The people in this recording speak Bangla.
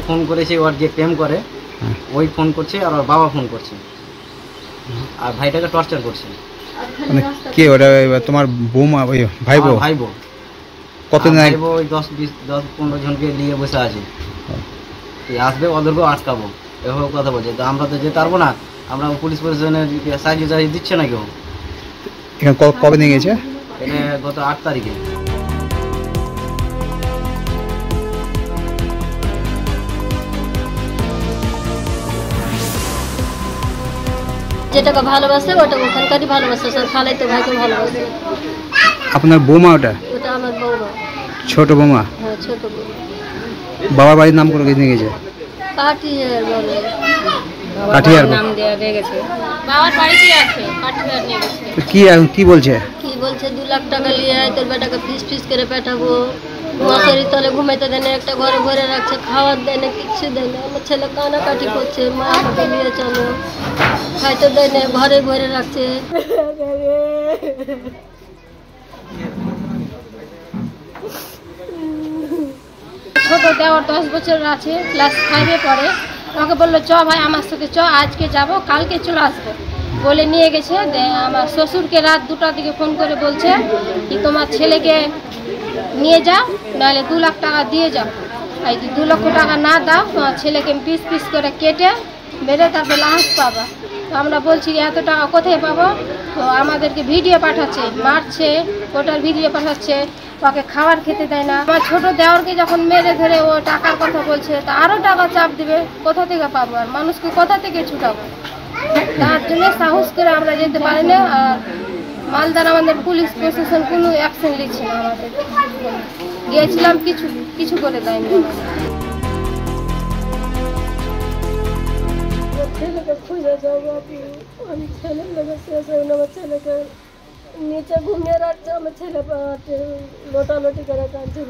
ফোন করেছে, ওর যে প্রেম করে ওই ফোন করছে, আর ওর বাবা ফোন করছে, আর ভাইটাকে টর্চার করছে। মানে কে ওটা? তোমার বৌমা? ওই ভাই বউ? ভাই বউ। কতদিন ভাই বউ ওই 10-15 জনকে নিয়ে বসে আছে, আসবে ওদেরকেও আটকাবো, এভাবে কথা বলছে। তো আমরা তো যেতে পারবো না, আমরা পুলিশ প্রশাসনের সাহায্য দিচ্ছে না কেউ। এখানে কবে নিয়ে গেছে? এটা গত 8 তারিখে। যেটাকে ভালোবাসে ওটা ওখানকারই ভালোবাসে, খালাই তো ভাইকে ভালোবাসে। আপনার বৌমা ওটা? ওটা আমার বৌমা। ছোট বৌমা? হ্যাঁ, ছোট বৌমা। বাবার বাড়ির নাম করে নিয়ে গেছে? কাঠিয়ার বলে। কাঠিয়ার নাম দেওয়া গেছে, বাবার বাড়িতেই আছে, কাঠিয়ার নিয়ে গেছে। কি বলছে? কি বলছে 2 লাখ টাকা নিয়ে আয়, তোর বেটাকে ফিস করে পাঠাবো, মশারি তলে ঘুমাইতে দেয় না, একটা ঘরে ভরে রাখছে, খাওয়ার দেয় না, কিচ্ছু দেয় না। আমার ছেলে কানাকাটি করছে, মা আমাকে নিয়ে চলো, খাইতে দেয় না, ঘরে ভরে রাখছে। ছোট দেওয়ার 10 বছর আছে, ক্লাস 5-এ পড়ে। আমাকে বললো চ ভাই আমার সাথে চ, আজকে যাব, কালকে চলে আসবো বলে নিয়ে গেছে। আমার শ্বশুরকে রাত 2টার দিকে ফোন করে বলছে কি তোমার ছেলেকে নিয়ে যাও, নাহলে 2 লাখ টাকা দিয়ে যাও। এই 2 লক্ষ টাকা না দাও, তোমার ছেলেকে পিস করে কেটে মেরে তারপর লাশ পাবা। তো আমরা বলছি এত টাকা কোথায় পাবো? তো আমাদেরকে ভিডিও পাঠাচ্ছে, মারছে, ওটার ভিডিও পাঠাচ্ছে, ওকে খাবার খেতে দেয় না। আমার ছোট দেওরকে যখন মেরে ধরে ও টাকার কথা বলছে, তো আরও টাকা চাপ দিবে, কোথা থেকে পাবো? আর মানুষকে কোথা থেকে ছুটাবো? তার জন্য সাহস করে আমরা যেতে পারি না। আর মালদার আমাদের পুলিশ প্রশাসন কোনো অ্যাকশন নিচ্ছে না, আমাদের গিয়েছিলাম কিছু করে দেয়নি। ছেলেকে খুঁজে যাবো, আমি ছেলের লেগে শেষ হইনি। আমার ছেলেকে নিচে ঘুমিয়ে রাখছে, আমার ছেলে লোটালোটি করে কাঁদছে।